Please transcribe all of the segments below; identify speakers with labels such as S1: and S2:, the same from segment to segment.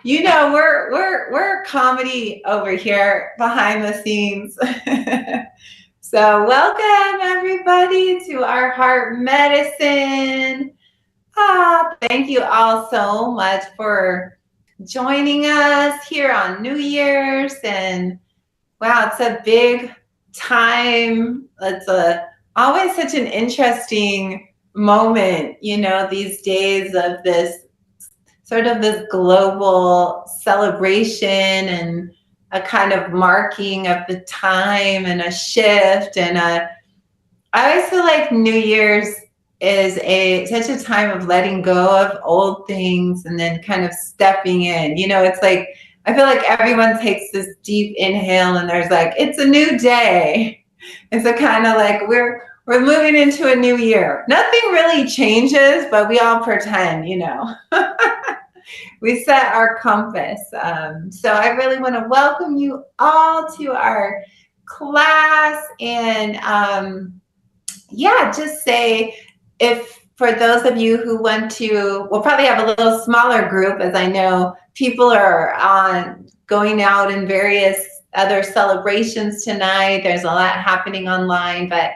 S1: We're comedy over here behind the scenes. So welcome everybody to our heart medicine. Thank you all so much for joining us here on New Year's. And wow, it's a big time. Always such an interesting moment, these days of this global celebration and a kind of marking of the time and a shift. And I always feel like New Year's is such a time of letting go of old things and then kind of stepping in. It's like I feel like everyone takes this deep inhale and there's like, it's a new day. And so kind of like we're moving into a new year. Nothing really changes, but we all pretend, we set our compass. So I really want to welcome you all to our class. And just say, if for those of you who want to, we'll probably have a little smaller group, as I know people are going out in various other celebrations tonight. There's a lot happening online, but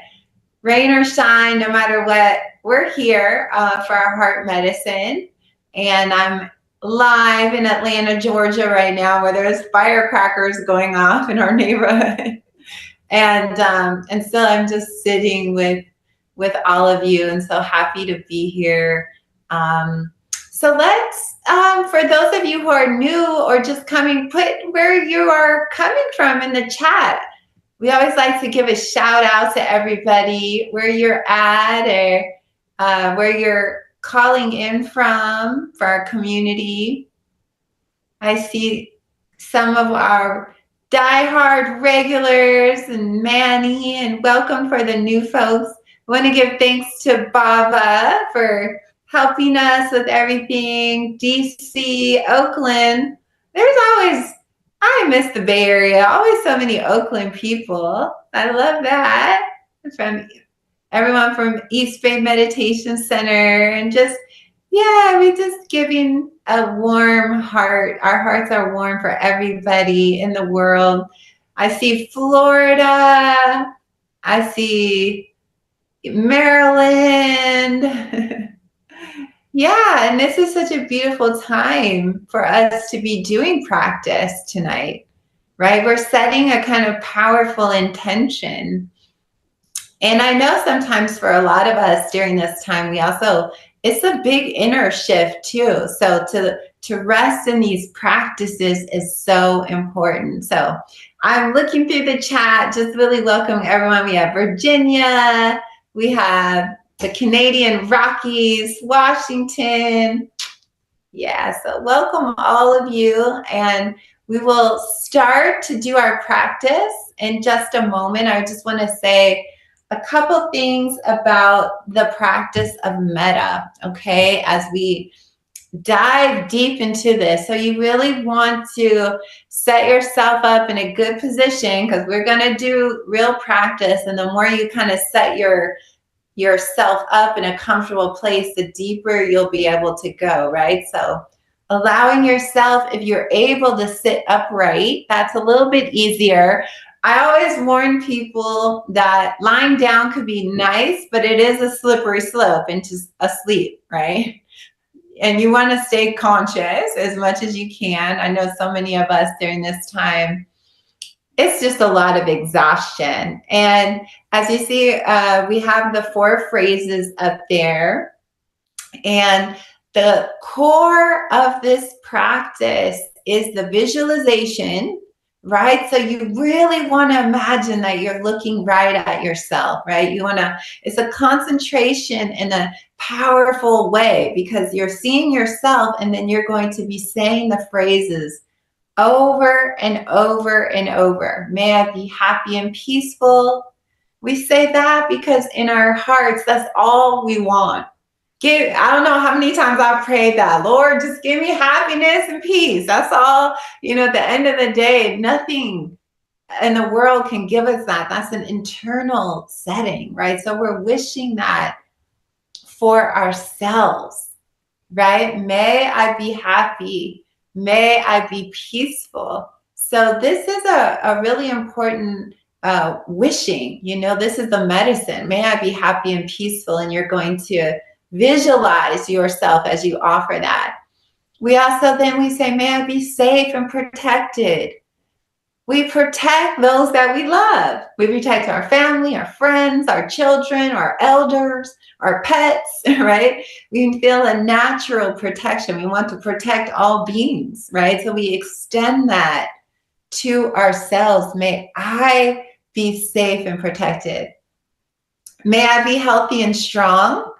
S1: rain or shine, no matter what, we're here for our heart medicine. And I'm live in Atlanta, Georgia right now, where there's firecrackers going off in our neighborhood. And so I'm just sitting with all of you, and so happy to be here. So let's, for those of you who are new or just coming, put where you are coming from in the chat. We always like to give a shout out to everybody, where you're at or where you're calling in from for our community. I see some of our diehard regulars and Manny, and welcome for the new folks. I want to give thanks to Baba for helping us with everything. DC, Oakland. I miss the Bay Area. Always so many Oakland people. I love that. From everyone from East Bay Meditation Center, and we're just giving a warm heart. Our hearts are warm for everybody in the world. I see Florida. I see Maryland. And this is such a beautiful time for us to be doing practice tonight, right? We're setting a kind of powerful intention. And I know sometimes for a lot of us during this time, it's a big inner shift too. So to rest in these practices is so important. So I'm looking through the chat, just really welcome everyone. We have Virginia, we have the Canadian Rockies, Washington. So welcome all of you. And we will start to do our practice in just a moment. I just want to say a couple things about the practice of metta, okay, as we dive deep into this. So you really want to set yourself up in a good position, because we're going to do real practice. And the more you kind of set yourself up in a comfortable place, the deeper you'll be able to go, right? So allowing yourself, if you're able to sit upright, that's a little bit easier. I always warn people that lying down could be nice, but it is a slippery slope into asleep, right? And you want to stay conscious as much as you can. I know so many of us during this time, it's just a lot of exhaustion. And as you see, we have the 4 phrases up there. And the core of this practice is the visualization, right? So you really want to imagine that you're looking right at yourself, right? It's a concentration in a powerful way, because you're seeing yourself, and then you're going to be saying the phrases over and over and over. May I be happy and peaceful. We say that because in our hearts, that's all we want. I don't know how many times I've prayed that, Lord, just give me happiness and peace. That's all, at the end of the day, nothing in the world can give us that. That's an internal setting, right? So we're wishing that for ourselves, right? May I be happy. May I be peaceful. So this is a really important wishing. This is the medicine. May I be happy and peaceful. And you're going to visualize yourself as you offer that. We say, may I be safe and protected. We protect those that we love. We protect our family, our friends, our children, our elders, our pets, right? We feel a natural protection. We want to protect all beings, right? So we extend that to ourselves. May I be safe and protected. May I be healthy and strong.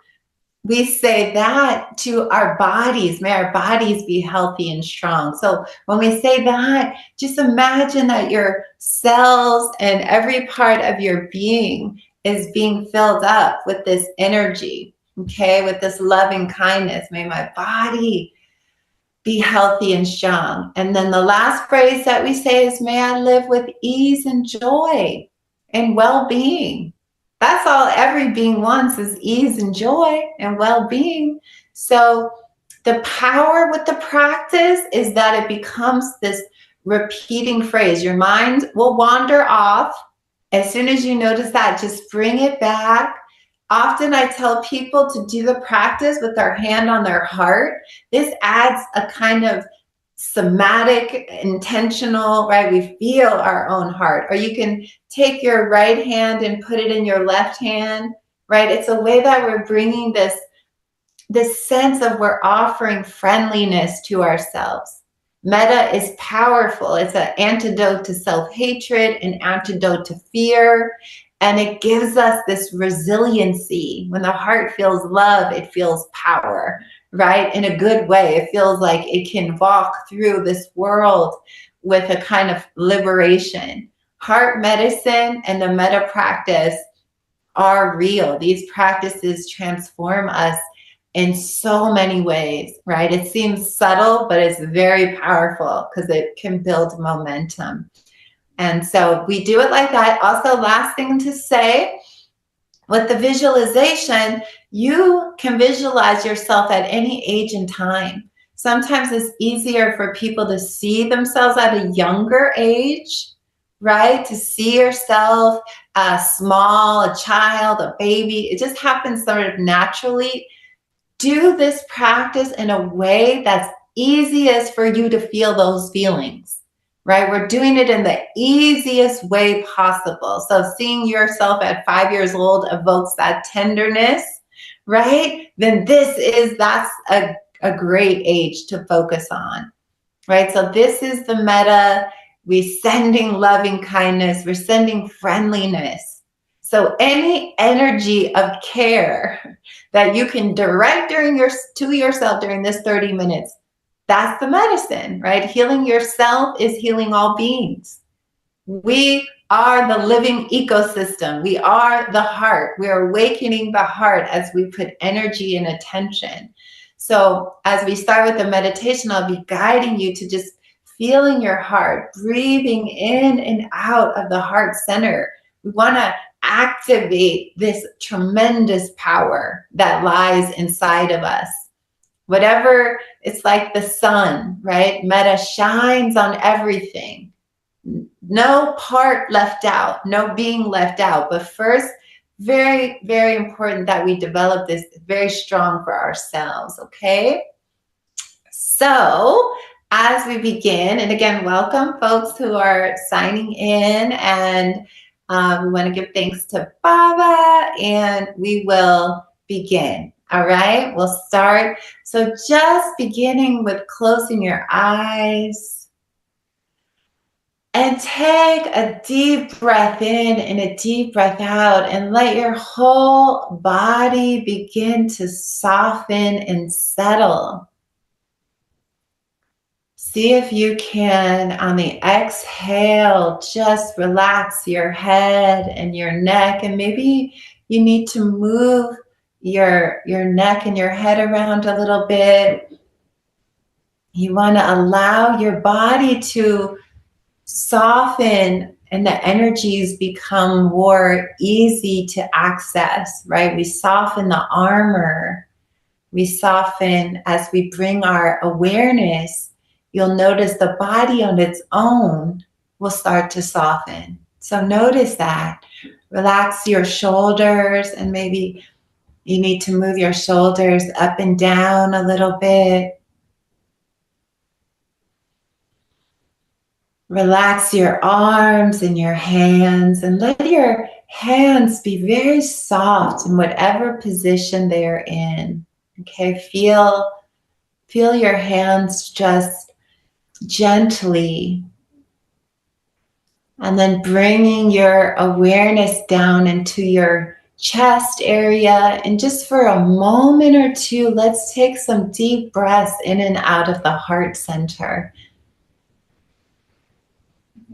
S1: We say that to our bodies. May our bodies be healthy and strong. So when we say that, just imagine that your cells and every part of your being is being filled up with this energy, okay, with this loving kindness. May my body be healthy and strong. And then the last phrase that we say is, may I live with ease and joy and well-being. That's all every being wants, is ease and joy and well-being. So the power with the practice is that it becomes this repeating phrase. Your mind will wander off. As soon as you notice that, just bring it back. Often I tell people to do the practice with their hand on their heart. This adds a kind of somatic, intentional, right? We feel our own heart. Or you can take your right hand and put it in your left hand, right? It's a way that we're bringing this sense of we're offering friendliness to ourselves. Metta is powerful. It's an antidote to self-hatred, an antidote to fear, and it gives us this resiliency. When the heart feels love, it feels power, right? In a good way. It feels like it can walk through this world with a kind of liberation. Heart medicine and the metta practice are real. These practices transform us in so many ways, right? It seems subtle, but it's very powerful because it can build momentum. And so we do it like that. Also, last thing to say, with the visualization, you can visualize yourself at any age and time. Sometimes it's easier for people to see themselves at a younger age, right? To see yourself small, a child, a baby. It just happens sort of naturally. Do this practice in a way that's easiest for you to feel those feelings. Right? We're doing it in the easiest way possible. So seeing yourself at 5 years old evokes that tenderness, right? Then that's a great age to focus on, right? So this is the metta. We're sending loving kindness. We're sending friendliness. So any energy of care that you can direct to yourself during this 30 minutes, that's the medicine, right? Healing yourself is healing all beings. We are the living ecosystem. We are the heart. We are awakening the heart as we put energy and attention. So as we start with the meditation, I'll be guiding you to just feeling your heart, breathing in and out of the heart center. We want to activate this tremendous power that lies inside of us. Whatever, it's like the sun, right? Metta shines on everything. No part left out, no being left out. But first, very, very important that we develop this very strong for ourselves, okay? So, as we begin, and again, welcome folks who are signing in, and we want to give thanks to Baba, and we will begin. All right, we'll start. So just beginning with closing your eyes and take a deep breath in and a deep breath out, and let your whole body begin to soften and settle. See if you can, on the exhale, just relax your head and your neck, and maybe you need to move your neck and your head around a little bit. You want to allow your body to soften and the energies become more easy to access, right? We soften the armor. We soften as we bring our awareness you'll notice the body on its own will start to soften. So notice that. Relax your shoulders, and maybe you need to move your shoulders up and down a little bit. Relax your arms and your hands, and let your hands be very soft in whatever position they're in. Okay, feel your hands just gently, and then bringing your awareness down into your chest area. And just for a moment or two, let's take some deep breaths in and out of the heart center.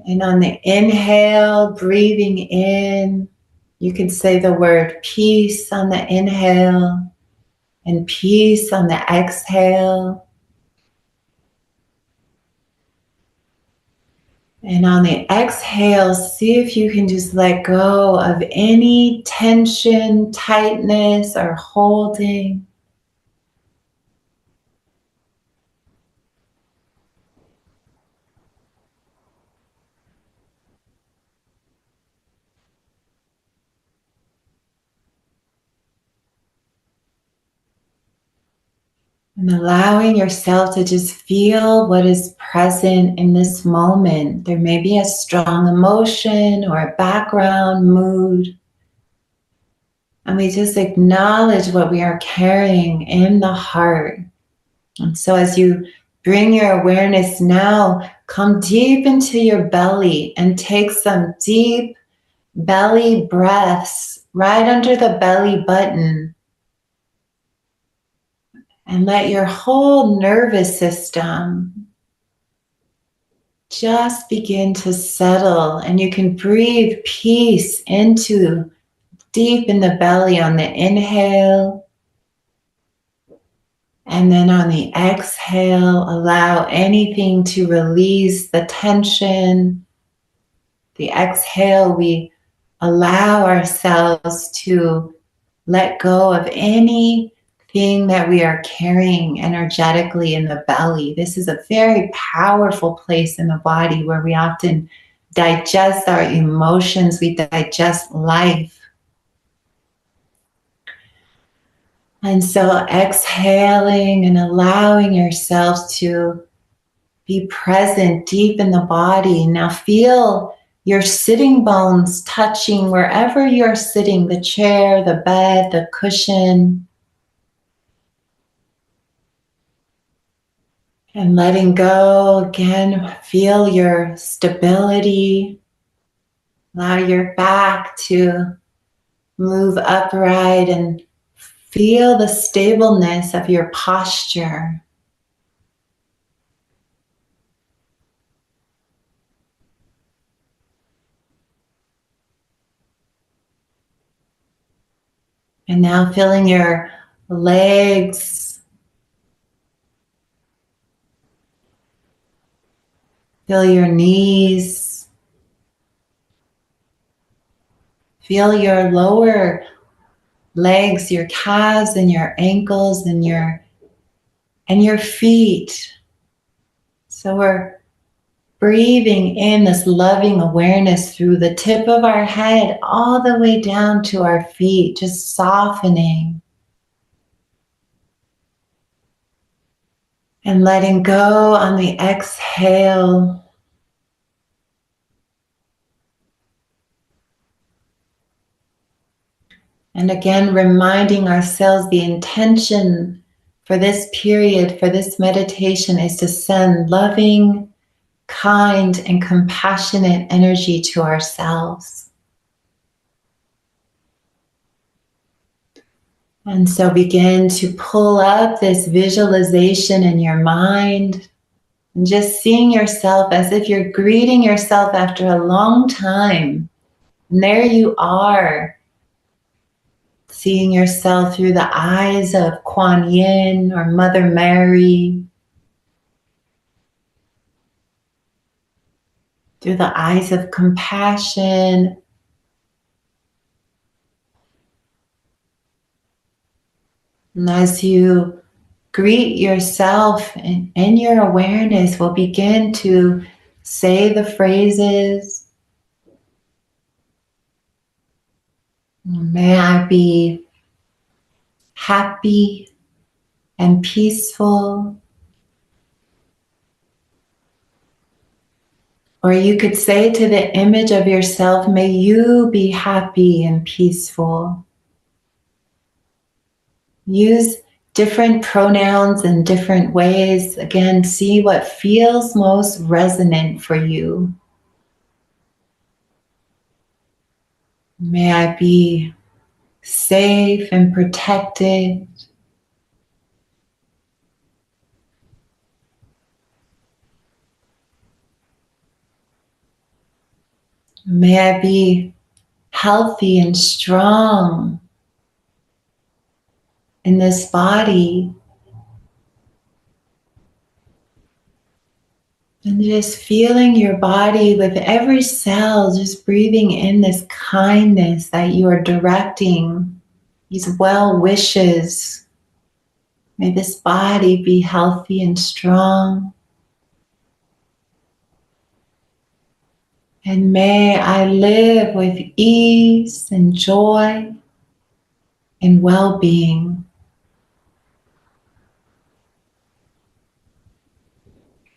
S1: And on the inhale, breathing in, you can say the word peace on the inhale and peace on the exhale. And on the exhale, see if you can just let go of any tension, tightness, or holding. And allowing yourself to just feel what is present in this moment. There may be a strong emotion or a background mood. And we just acknowledge what we are carrying in the heart. And so as you bring your awareness now, come deep into your belly and take some deep belly breaths right under the belly button. And let your whole nervous system just begin to settle. And you can breathe peace into deep in the belly on the inhale. And then on the exhale, allow anything to release the tension. The exhale, we allow ourselves to let go of anything that we are carrying energetically in the belly. This is a very powerful place in the body where we often digest our emotions, we digest life. And so exhaling and allowing yourselves to be present deep in the body. Now feel your sitting bones touching wherever you're sitting, the chair, the bed, the cushion. And letting go, again, feel your stability. Allow your back to move upright and feel the stableness of your posture. And now feeling your legs. Feel your knees. Feel your lower legs, your calves and your ankles and your feet. So we're breathing in this loving awareness through the tip of our head all the way down to our feet, just softening. And letting go on the exhale. And again, reminding ourselves the intention for this period, for this meditation, is to send loving, kind, and compassionate energy to ourselves. And so begin to pull up this visualization in your mind, and just seeing yourself as if you're greeting yourself after a long time. And there you are, seeing yourself through the eyes of Kuan Yin or Mother Mary, through the eyes of compassion. And as you greet yourself, and your awareness will begin to say the phrases, may I be happy and peaceful. Or you could say to the image of yourself, may you be happy and peaceful. Use different pronouns in different ways. Again, see what feels most resonant for you. May I be safe and protected. May I be healthy and strong in this body. And just feeling your body with every cell, just breathing in this kindness that you are directing, these well wishes. May this body be healthy and strong. And may I live with ease and joy and well-being.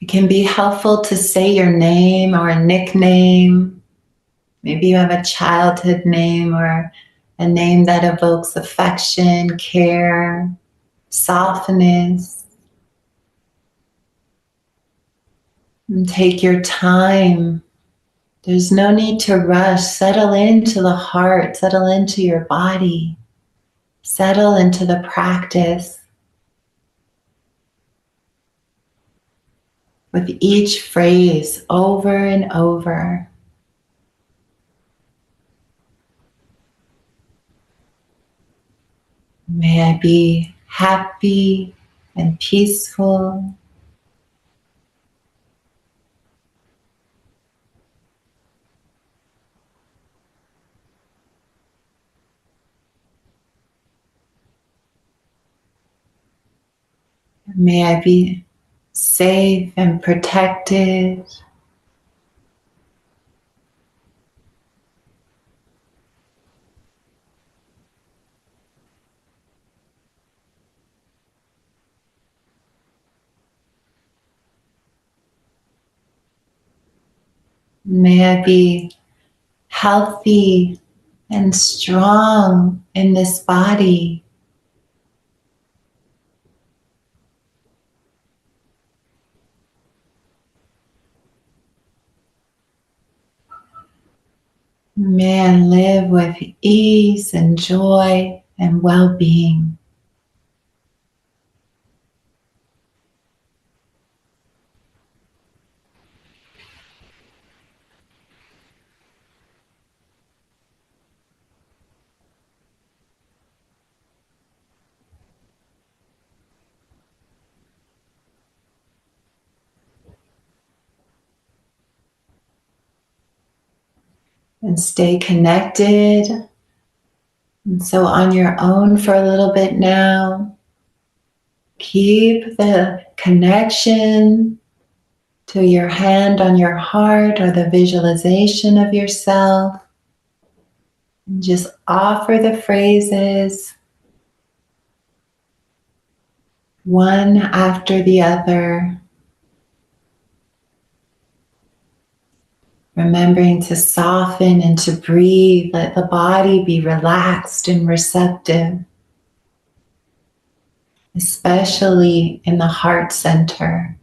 S1: It can be helpful to say your name or a nickname. Maybe you have a childhood name or a name that evokes affection, care, softness. And take your time. There's no need to rush. Settle into the heart, settle into your body, settle into the practice. With each phrase over and over. May I be happy and peaceful. May I be safe and protected. May I be healthy and strong in this body. May I live with ease and joy and well-being. And stay connected. And so on your own for a little bit now, keep the connection to your hand on your heart or the visualization of yourself. And just offer the phrases one after the other, remembering to soften and to breathe. Let the body be relaxed and receptive, especially in the heart center.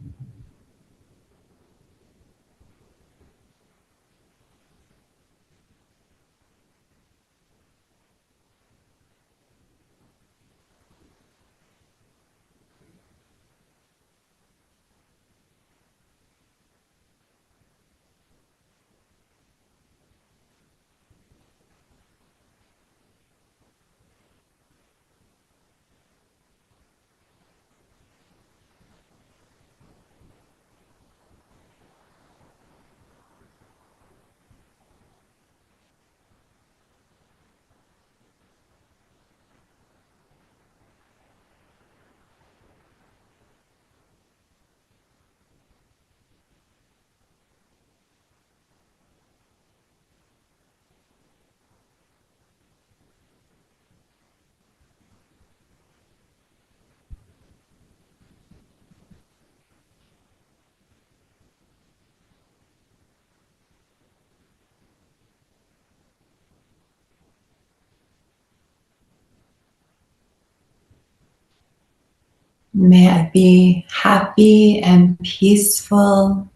S1: May I be happy and peaceful.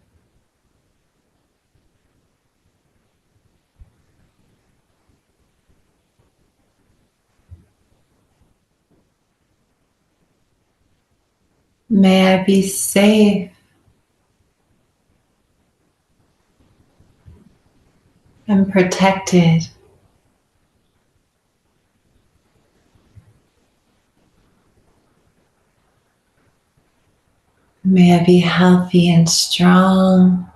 S1: May I be safe and protected. May I be healthy and strong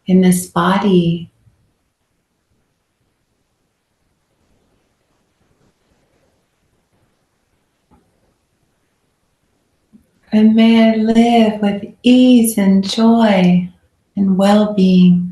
S1: in this body. And may I live with ease and joy and well-being.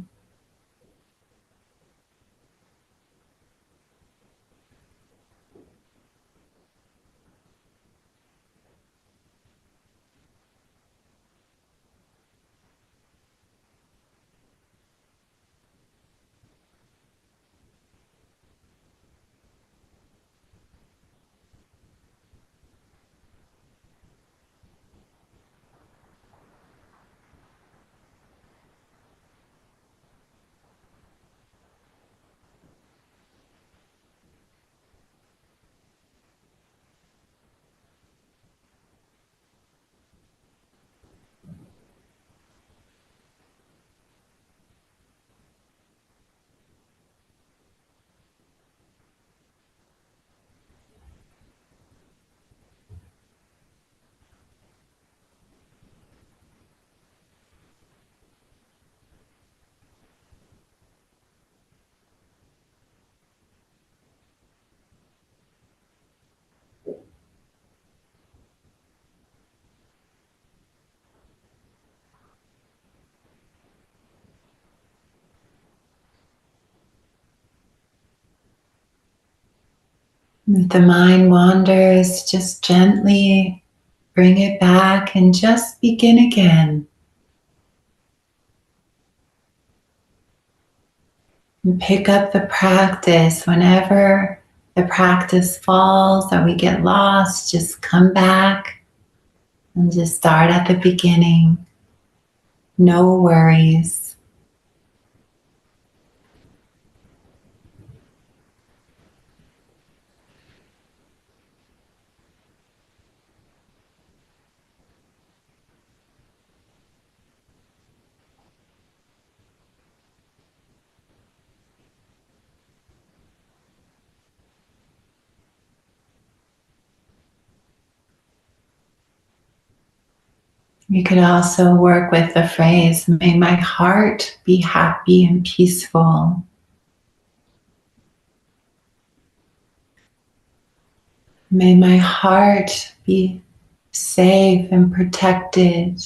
S1: If the mind wanders, just gently bring it back and just begin again. And pick up the practice whenever the practice falls or we get lost. Just come back and just start at the beginning. No worries. You could also work with the phrase, may my heart be happy and peaceful. May my heart be safe and protected.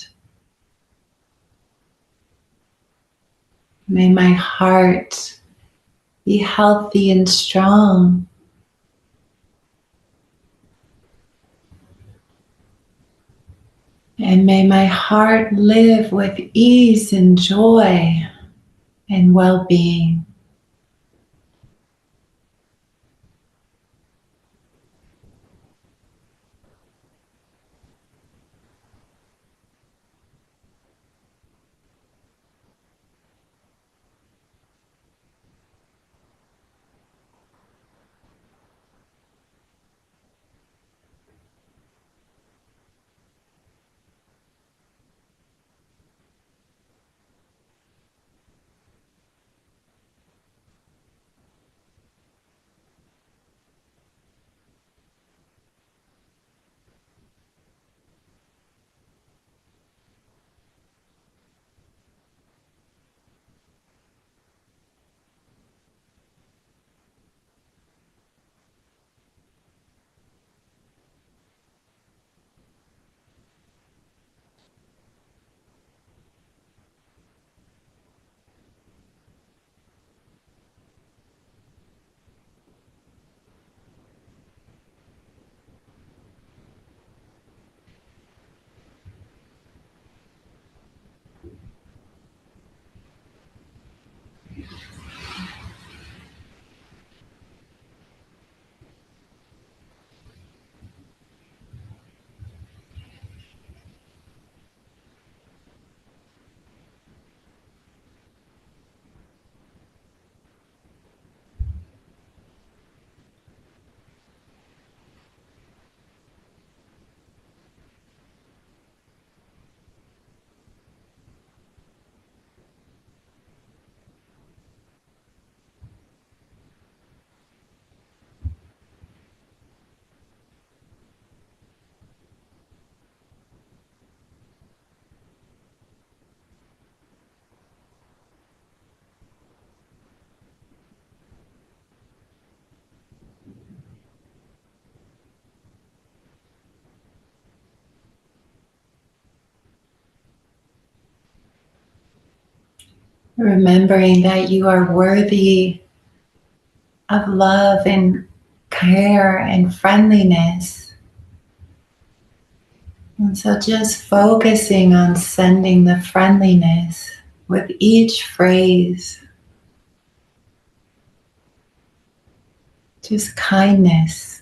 S1: May my heart be healthy and strong. And may my heart live with ease and joy and well-being. Remembering that you are worthy of love and care and friendliness. And so just focusing on sending the friendliness with each phrase, just kindness.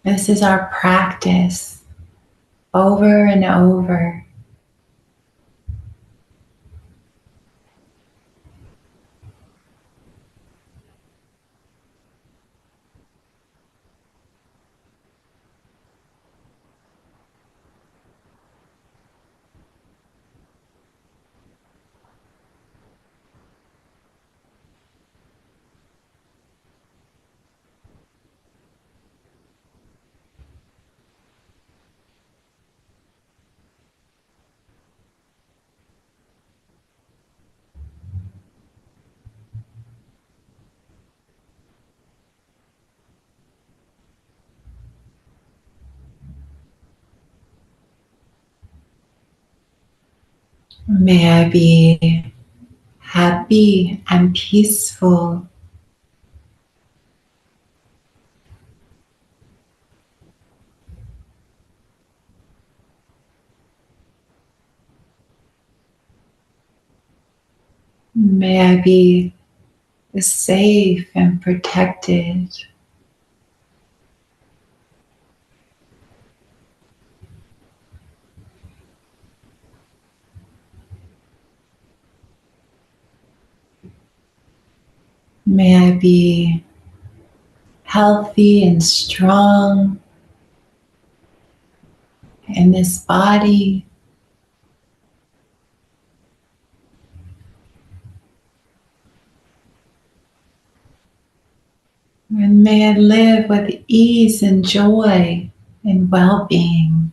S1: This is our practice over and over. May I be happy and peaceful. May I be safe and protected. May I be healthy and strong in this body. And may I live with ease and joy and well-being.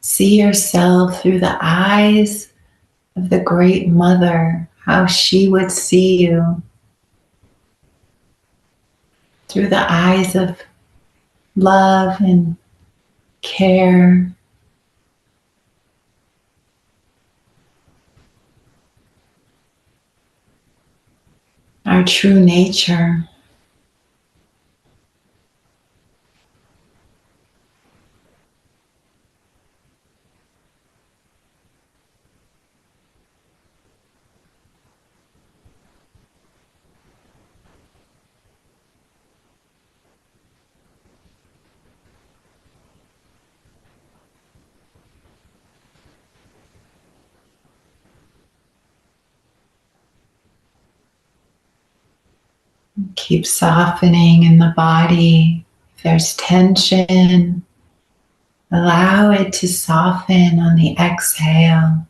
S1: See yourself through the eyes of the Great Mother, how she would see you, through the eyes of love and care. Our true nature. Keep softening in the body. If there's tension, allow it to soften on the exhale.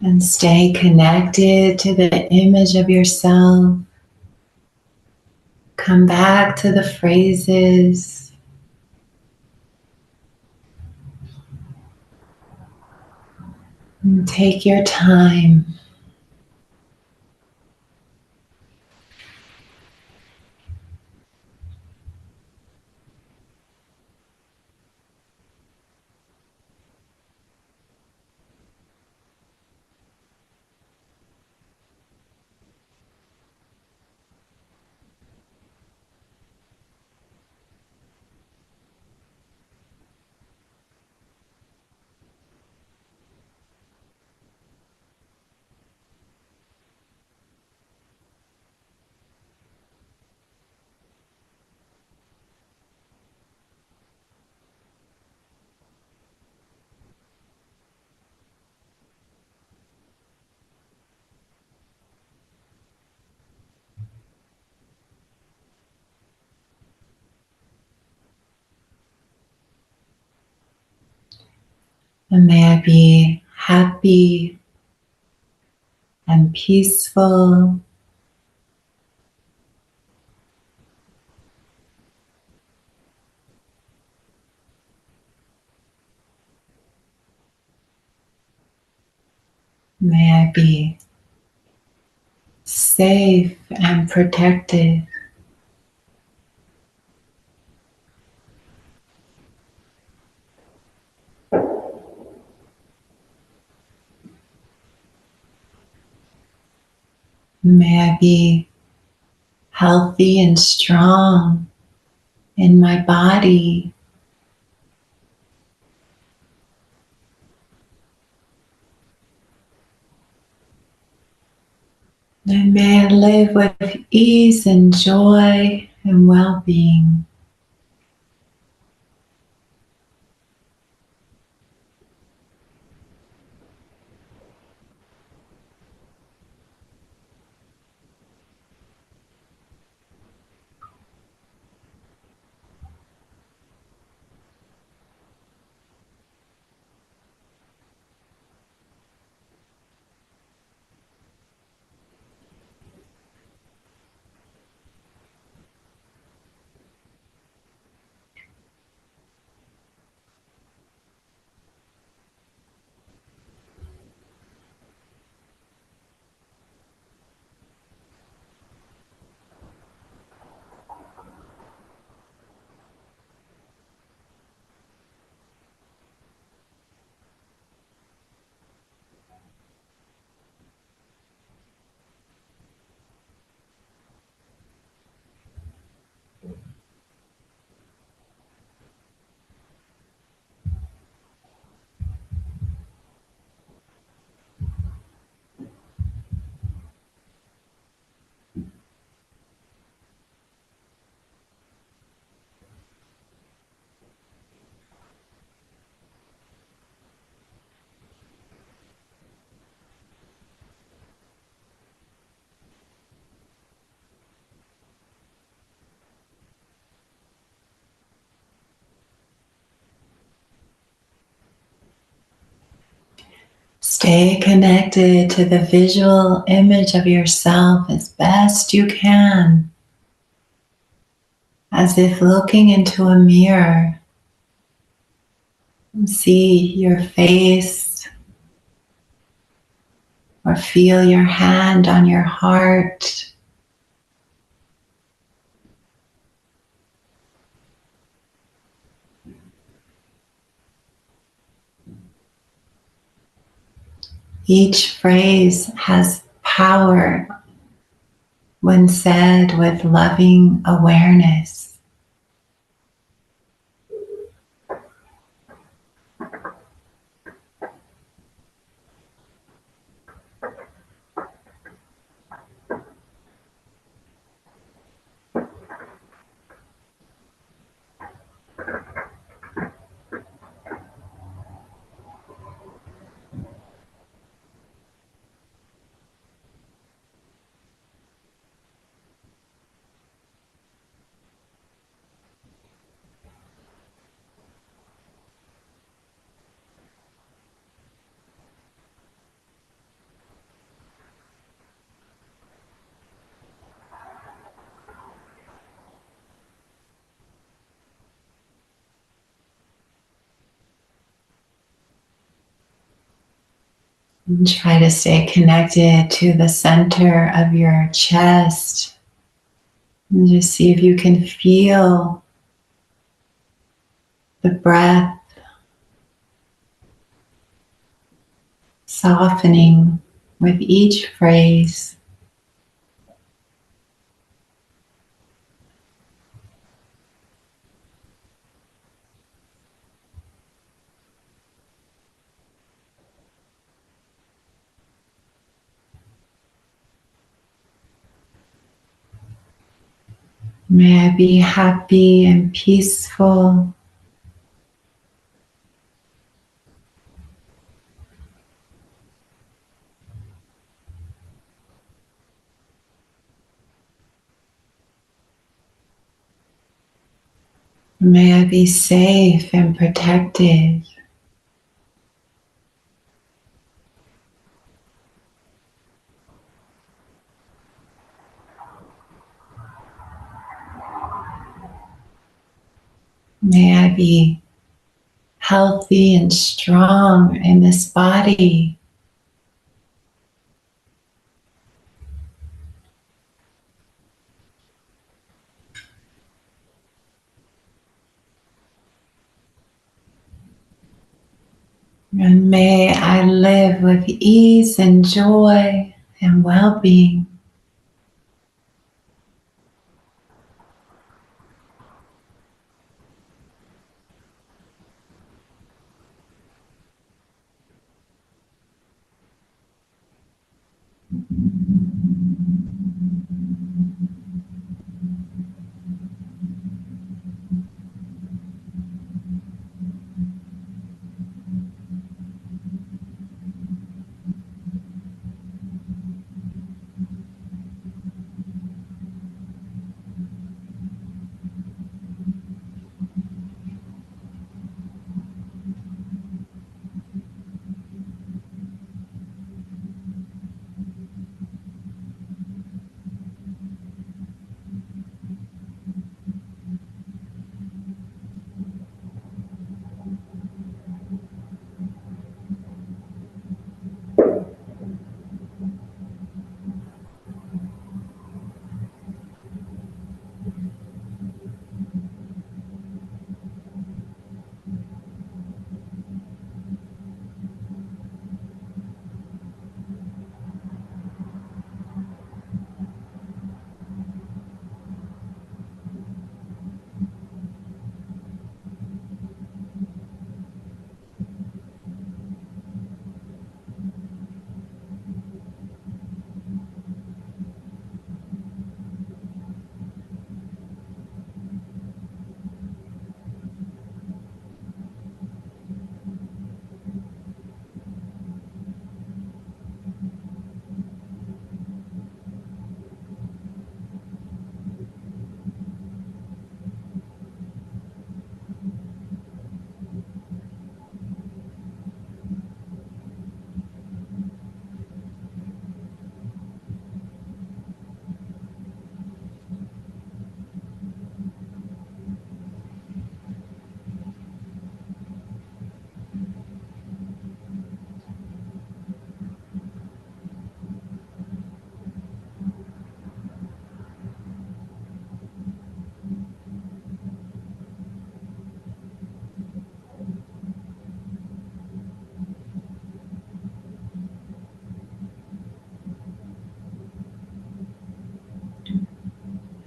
S1: And stay connected to the image of yourself. Come back to the phrases. And take your time. And may I be happy and peaceful. May I be safe and protected. May I be healthy and strong in my body. And may I live with ease and joy and well-being. Stay connected to the visual image of yourself as best you can, as if looking into a mirror. See your face or feel your hand on your heart. Each phrase has power when said with loving awareness. And try to stay connected to the center of your chest. And just see if you can feel the breath softening with each phrase. May I be happy and peaceful. May I be safe and protected. May I be healthy and strong in this body. And may I live with ease and joy and well-being.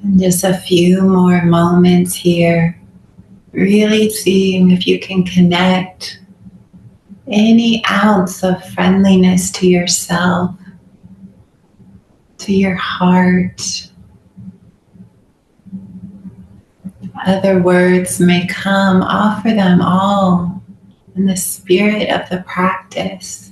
S1: And just a few more moments here, really seeing if you can connect any ounce of friendliness to yourself, to your heart. Other words may come, offer them all in the spirit of the practice.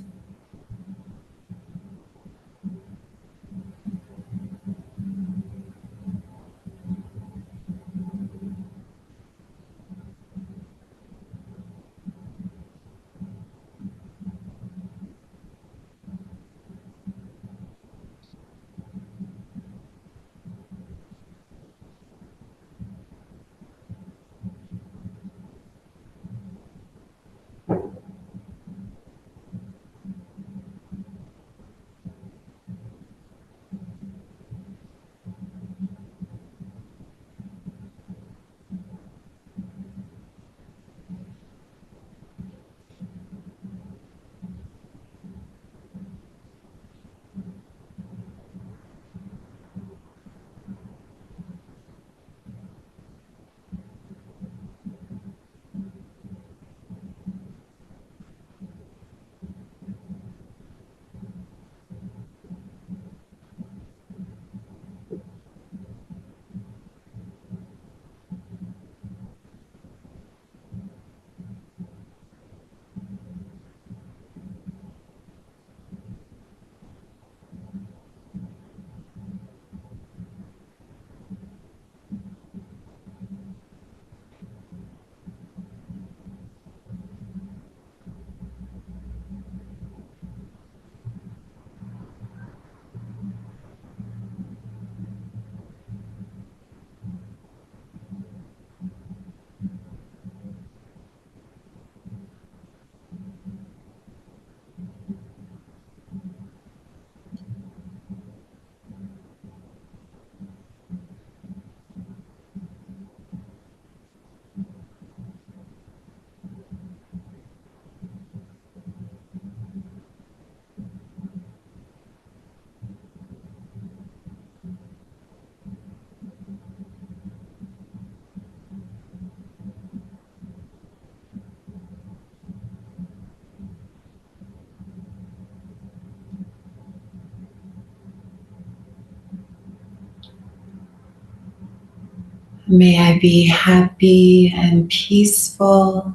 S1: May I be happy and peaceful.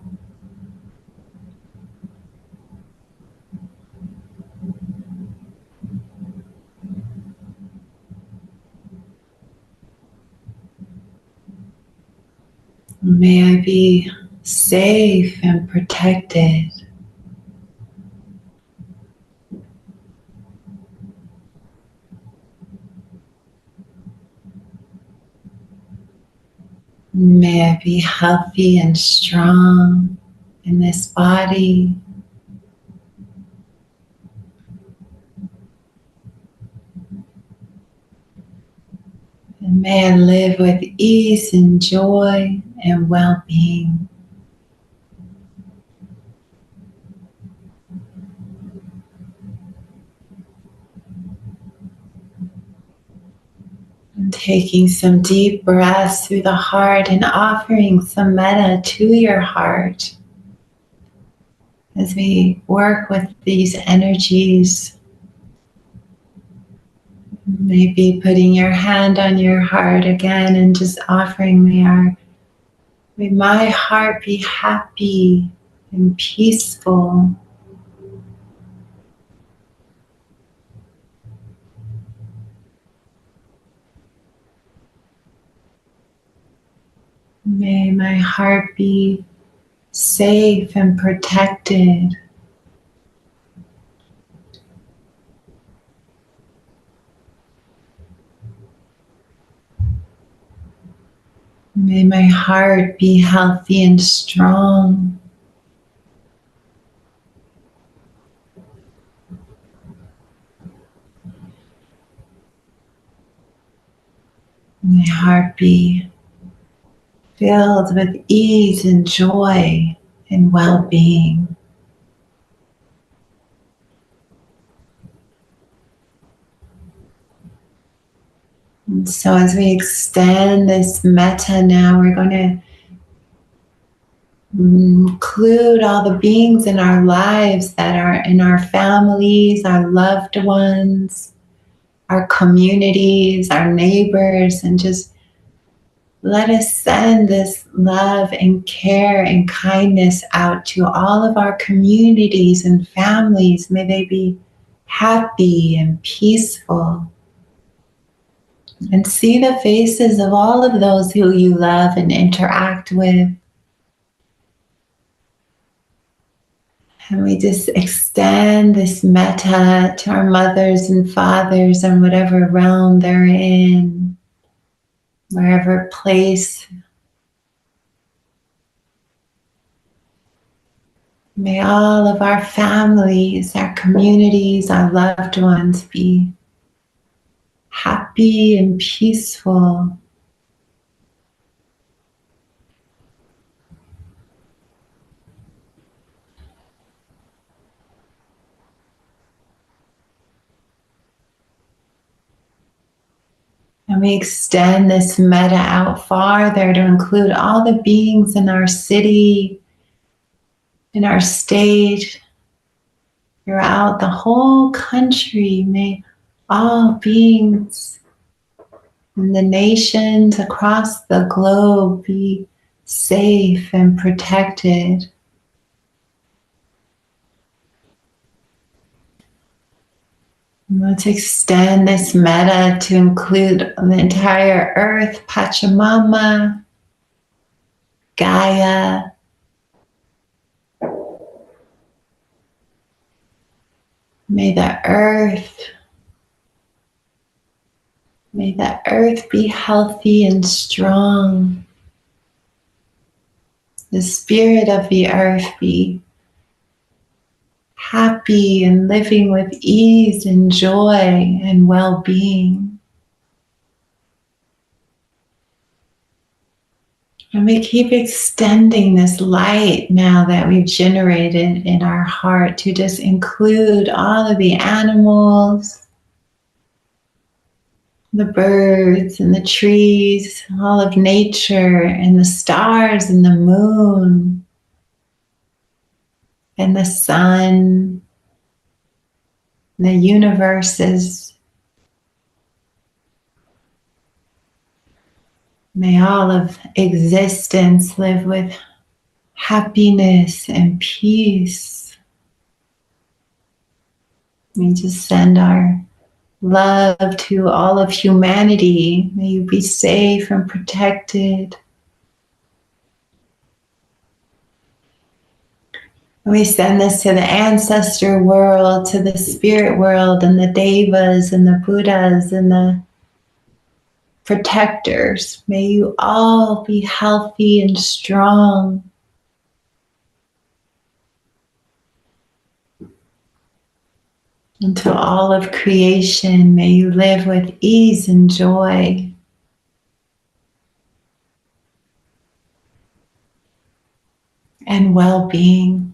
S1: May I be safe and protected. May I be healthy and strong in this body. And may I live with ease and joy and well-being. And taking some deep breaths through the heart and offering some metta to your heart as we work with these energies. Maybe putting your hand on your heart again and just offering, may my heart be happy and peaceful. May my heart be safe and protected. May my heart be healthy and strong. May my heart be filled with ease and joy and well-being. And so as we extend this metta now, we're going to include all the beings in our lives that are in our families, our loved ones, our communities, our neighbors, and just let us send this love and care and kindness out to all of our communities and families. May they be happy and peaceful. And see the faces of all of those who you love and interact with. And we just extend this metta to our mothers and fathers and whatever realm they're in, wherever place. May all of our families, our communities, our loved ones be happy and peaceful. And we extend this metta out farther to include all the beings in our city, in our state, throughout the whole country. May all beings in the nations across the globe be safe and protected. Let's extend this metta to include the entire earth, Pachamama, Gaia. May the earth be healthy and strong. The spirit of the earth be happy and living with ease and joy and well-being. And we keep extending this light now that we've generated in our heart to just include all of the animals, the birds and the trees, all of nature and the stars and the moon and the sun, the universes. May all of existence live with happiness and peace. We just send our love to all of humanity. May you be safe and protected. We send this to the ancestor world, to the spirit world, and the devas and the Buddhas and the protectors. May you all be healthy and strong. And to all of creation, may you live with ease and joy. And well-being.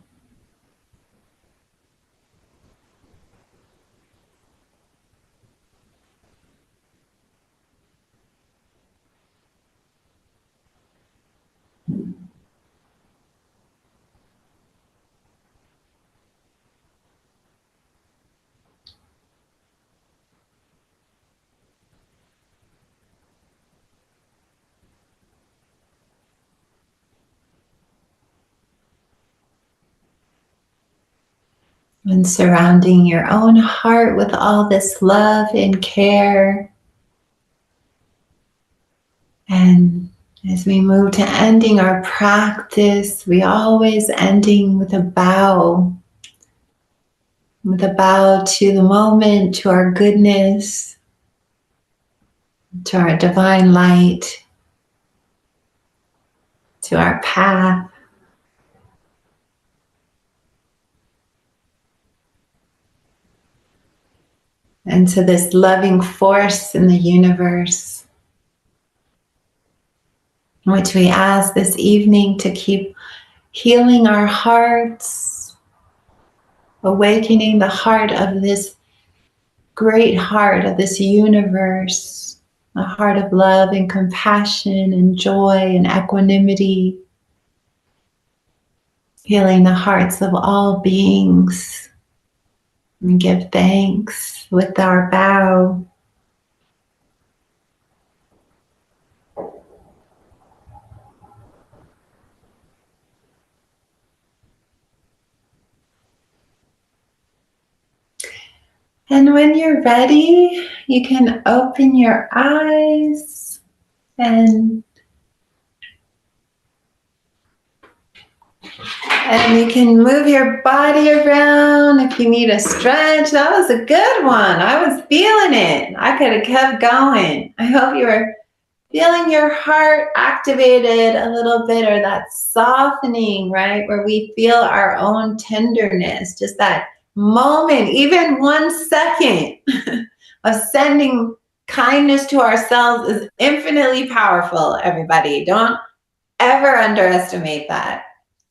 S1: And surrounding your own heart with all this love and care. And as we move to ending our practice, we always ending with a bow. With a bow to the moment, to our goodness, to our divine light, to our path. And to this loving force in the universe, which we ask this evening to keep healing our hearts, awakening the heart of this great heart of this universe, a heart of love and compassion and joy and equanimity, healing the hearts of all beings. And give thanks with our bow. And when you're ready, you can open your eyes and you can move your body around if you need a stretch. That was a good one. I was feeling it. I could have kept going. I hope you were feeling your heart activated a little bit, or that softening, right? Where we feel our own tenderness, just that moment, even 1 second of sending kindness to ourselves is infinitely powerful, everybody. Don't ever underestimate that.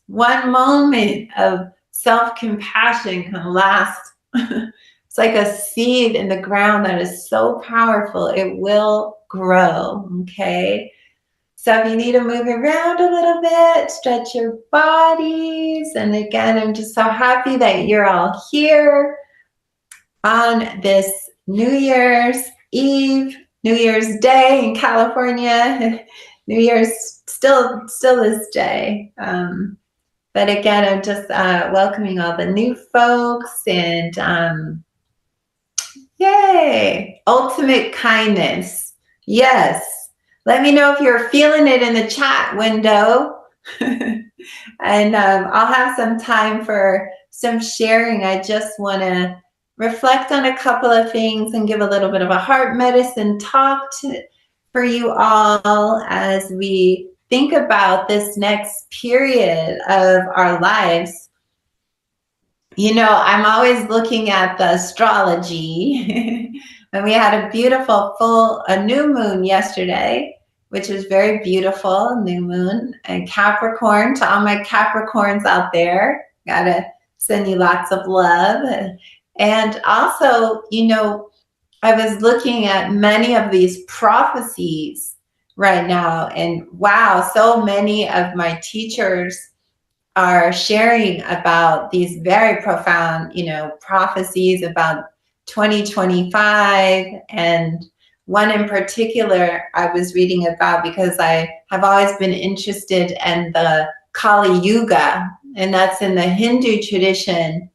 S1: 1 moment of self-compassion can last. It's like a seed in the ground that is so powerful, it will grow, okay? So if you need to move around a little bit, stretch your bodies. And again, I'm just so happy that you're all here on this New Year's Eve, New Year's Day in California. New Year's still this day. But again, I'm just welcoming all the new folks and yay, ultimate kindness. Yes. Let me know if you're feeling it in the chat window. And I'll have some time for some sharing. I just want to reflect on a couple of things and give a little bit of a heart medicine talk for you all as we think about this next period of our lives. You know, I'm always looking at the astrology. And we had a beautiful a new moon yesterday, which was very beautiful, new moon. And Capricorn, to all my Capricorns out there, gotta send you lots of love. And also, you know, I was looking at many of these prophecies right now, and wow, so many of my teachers are sharing about these very profound, you know, prophecies about 2025. And one in particular I was reading about because I have always been interested in the Kali Yuga, and that's in the Hindu tradition.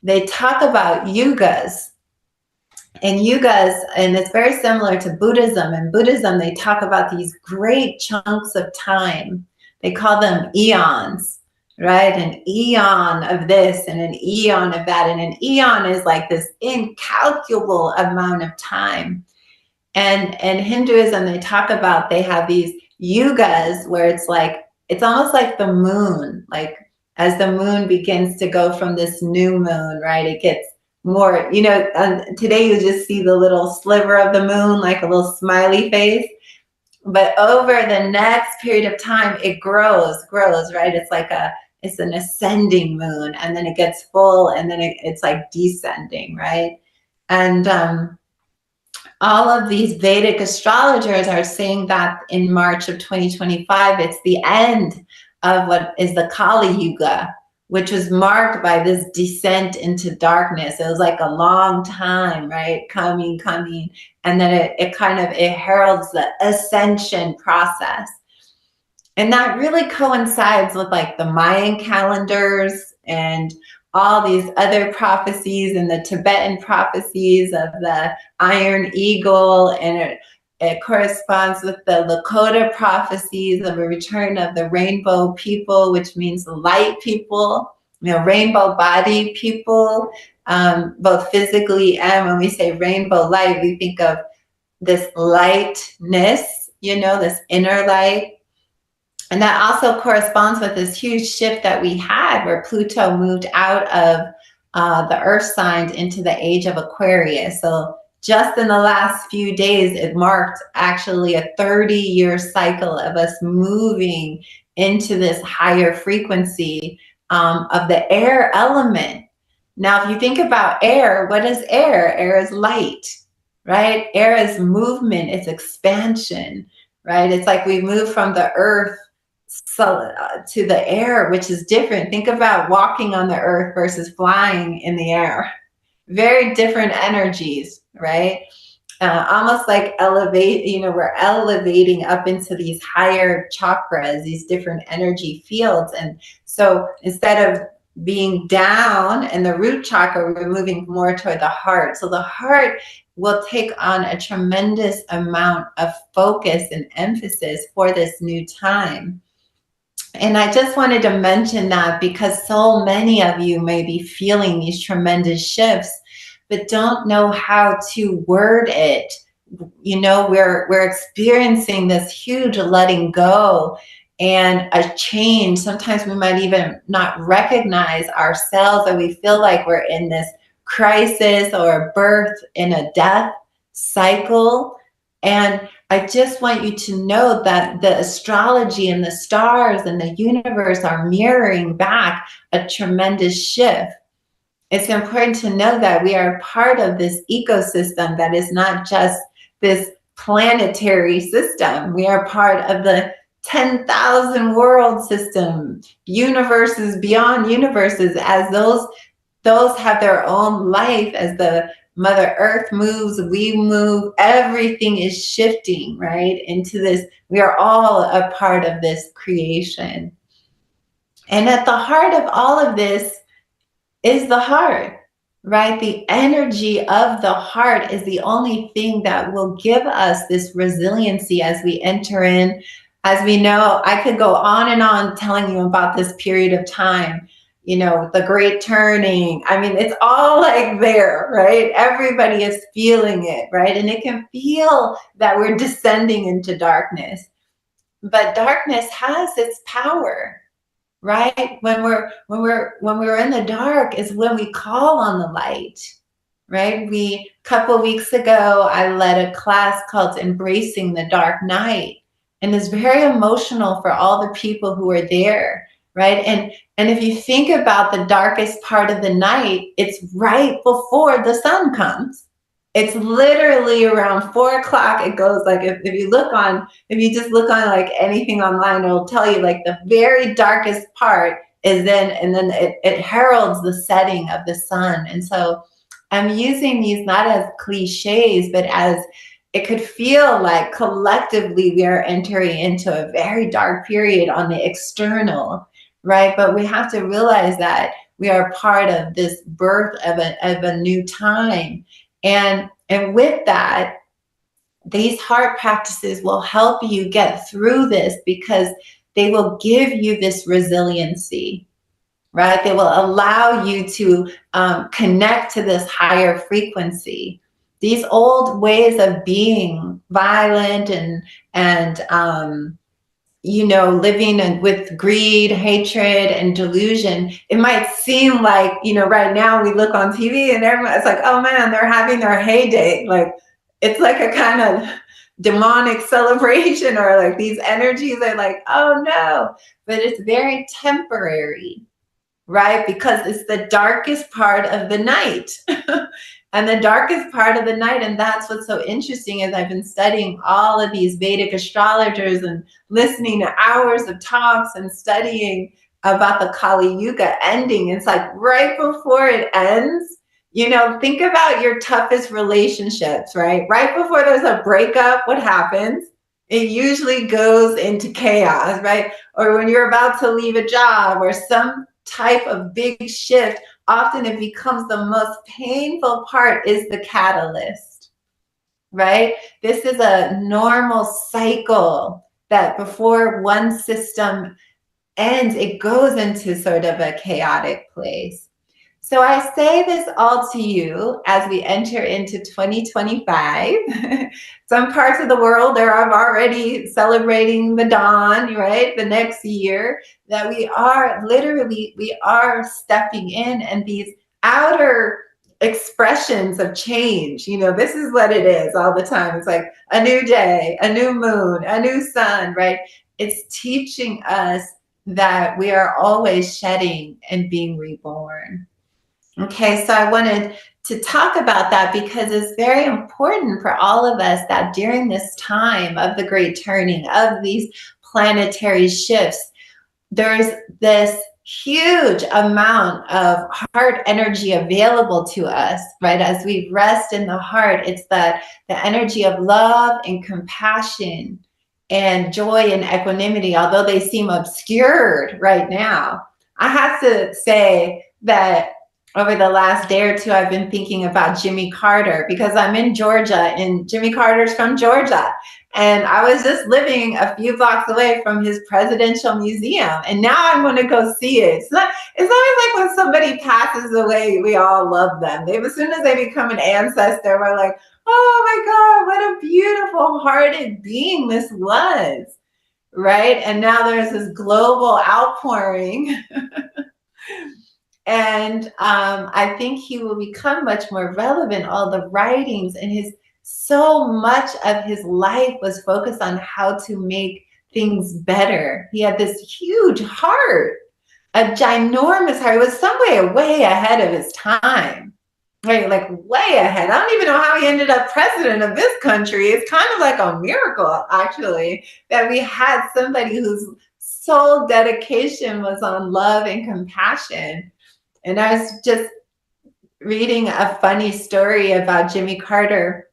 S1: They talk about yugas, and it's very similar to Buddhism. In Buddhism, they talk about these great chunks of time. They call them eons, right? An eon of this and an eon of that. And an eon is like this incalculable amount of time. And in Hinduism, they talk about, they have these yugas where it's almost like the moon. Like as the moon begins to go from this new moon, right? It gets more, today you just see the little sliver of the moon, like a little smiley face. But over the next period of time, it grows, right? It's an ascending moon, and then it gets full, and then it's like descending, right? And all of these Vedic astrologers are saying that in March of 2025, it's the end of what is the Kali Yuga, which was marked by this descent into darkness. It was like a long time, right? Coming. And then it heralds the ascension process. And that really coincides with like the Mayan calendars and all these other prophecies and the Tibetan prophecies of the iron eagle, and it corresponds with the Lakota prophecies of a return of the rainbow people, which means the light people, rainbow body people, both physically, and when we say rainbow light, we think of this lightness, this inner light. And that also corresponds with this huge shift that we had where Pluto moved out of the Earth sign into the age of Aquarius. So just in the last few days, it marked actually a 30-year cycle of us moving into this higher frequency of the air element. Now, if you think about air, what is air? Air is light, right? Air is movement, it's expansion, right? It's like we move from the earth to the air, which is different. Think about walking on the earth versus flying in the air. Very different energies, right? Almost like we're elevating up into these higher chakras, these different energy fields. And so instead of being down in the root chakra, we're moving more toward the heart. So the heart will take on a tremendous amount of focus and emphasis for this new time. And I just wanted to mention that because so many of you may be feeling these tremendous shifts, but don't know how to word it. We're experiencing this huge letting go and a change. Sometimes we might even not recognize ourselves, or we feel like we're in this crisis or a birth in a death cycle. And I just want you to know that the astrology and the stars and the universe are mirroring back a tremendous shift. It's important to know that we are part of this ecosystem that is not just this planetary system. We are part of the 10,000 world system, universes beyond universes, as those have their own life. As the Mother Earth moves, we move, everything is shifting, right? Into this, we are all a part of this creation. And at the heart of all of this is the heart, right? The energy of the heart is the only thing that will give us this resiliency as we enter in. As we know, I could go on and on telling you about this period of time, the great turning. I mean, it's all like there, right? Everybody is feeling it, right? And it can feel that we're descending into darkness. But darkness has its power, right? When we're in the dark is when we call on the light, right? A couple weeks ago, I led a class called Embracing the Dark Night, and it's very emotional for all the people who are there, right? And if you think about the darkest part of the night, it's right before the sun comes. It's literally around 4 o'clock. It goes like, if you just look on like anything online, it'll tell you like the very darkest part is then, and then it heralds the setting of the sun. And so I'm using these not as cliches, but as it could feel like collectively we are entering into a very dark period on the external, right? But we have to realize that we are part of this birth of a new time. And with that, these heart practices will help you get through this because they will give you this resiliency, right? They will allow you to connect to this higher frequency. These old ways of being violent and living with greed, hatred, and delusion, it might seem like, right now we look on TV and everyone's like, oh man, they're having their heyday. Like, it's like a kind of demonic celebration, or like these energies are like, oh no, but it's very temporary, right? Because it's the darkest part of the night. And the darkest part of the night, and that's what's so interesting, is I've been studying all of these Vedic astrologers and listening to hours of talks and studying about the Kali Yuga ending. It's like right before it ends, think about your toughest relationships, right? Right before there's a breakup, what happens? It usually goes into chaos, right? Or when you're about to leave a job or some type of big shift, often it becomes the most painful part is the catalyst, right? This is a normal cycle that before one system ends, it goes into sort of a chaotic place. So I say this all to you as we enter into 2025. Some parts of the world are already celebrating the dawn, right? The next year, that we are stepping in, and these outer expressions of change, this is what it is all the time. It's like a new day, a new moon, a new sun, right? It's teaching us that we are always shedding and being reborn. Okay, so I wanted to talk about that because it's very important for all of us that during this time of the great turning, of these planetary shifts, there's this huge amount of heart energy available to us, right? As we rest in the heart, it's the energy of love and compassion and joy and equanimity, although they seem obscured right now. I have to say that over the last day or two, I've been thinking about Jimmy Carter, because I'm in Georgia and Jimmy Carter's from Georgia. And I was just living a few blocks away from his presidential museum. And now I'm going to go see it. It's always like when somebody passes away, we all love them. As soon as they become an ancestor, we're like, oh my God, what a beautiful hearted being this was, right? And now there's this global outpouring. And I think he will become much more relevant. All the writings and so much of his life was focused on how to make things better. He had this huge heart, a ginormous heart. He was some way ahead of his time, right? Like way ahead. I don't even know how he ended up president of this country. It's kind of like a miracle, actually, that we had somebody whose sole dedication was on love and compassion. And I was just reading a funny story about Jimmy Carter.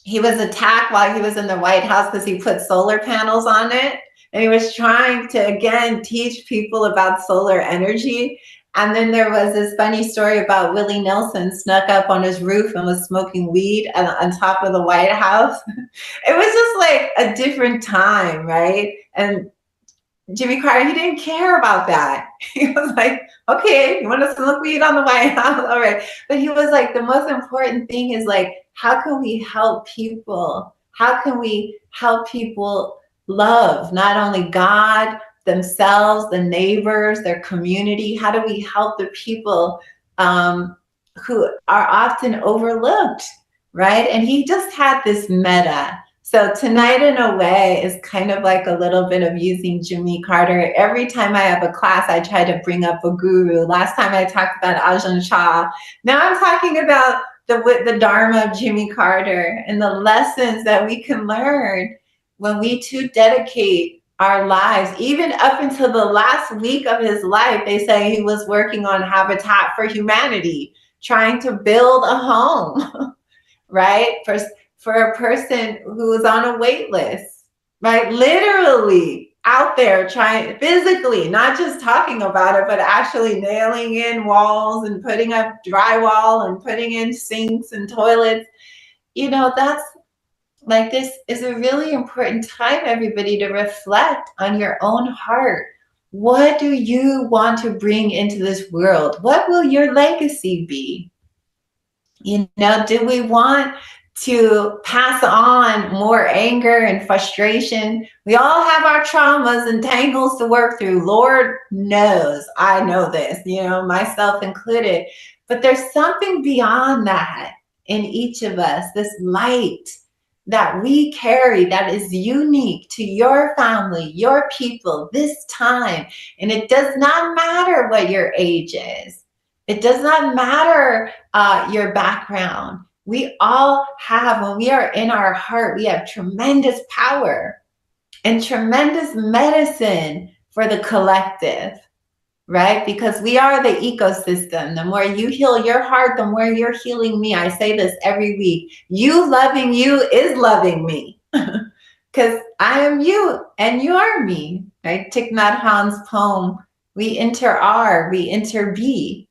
S1: He was attacked while he was in the White House because he put solar panels on it. And he was trying to, again, teach people about solar energy. And then there was this funny story about Willie Nelson snuck up on his roof and was smoking weed on top of the White House. It was just like a different time, right? And Jimmy Carter, he didn't care about that. He was like, okay, you want to smoke weed on the White House? All right. But he was like, the most important thing is like, how can we help people? How can we help people love not only God, themselves, the neighbors, their community? How do we help the people who are often overlooked, right? And he just had this metta. So tonight, in a way, is kind of like a little bit of using Jimmy Carter. Every time I have a class, I try to bring up a guru. Last time I talked about Ajahn Chah. Now I'm talking about the Dharma of Jimmy Carter and the lessons that we can learn when we too dedicate our lives. Even up until the last week of his life, they say he was working on Habitat for Humanity, trying to build a home, right? for a person who is on a wait list, right? Literally out there trying physically, not just talking about it, but actually nailing in walls and putting up drywall and putting in sinks and toilets. You know, that's like, this is a really important time, everybody, to reflect on your own heart. What do you want to bring into this world? What will your legacy be? You know, do we want to pass on more anger and frustration? We all have our traumas and tangles to work through. Lord knows, I know this, you know, myself included. But there's something beyond that in each of us, this light that we carry that is unique to your family, your people, this time. And it does not matter what your age is. It does not matter your background. We all have, when we are in our heart, we have tremendous power and tremendous medicine for the collective, right? Because we are the ecosystem. The more you heal your heart, the more you're healing me. I say this every week. You loving you is loving me. Because I am you and you are me, right? Thich Nhat Hanh's poem, we enter we enter be.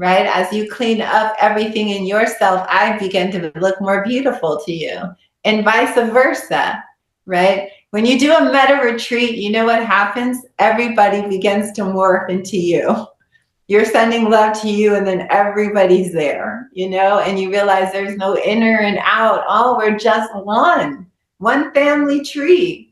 S1: Right? As you clean up everything in yourself, I begin to look more beautiful to you, and vice versa, right? When you do a metta retreat, you know what happens? Everybody begins to morph into you. You're sending love to you, and then everybody's there, you know, and you realize there's no inner and out. Oh, we're just one family tree.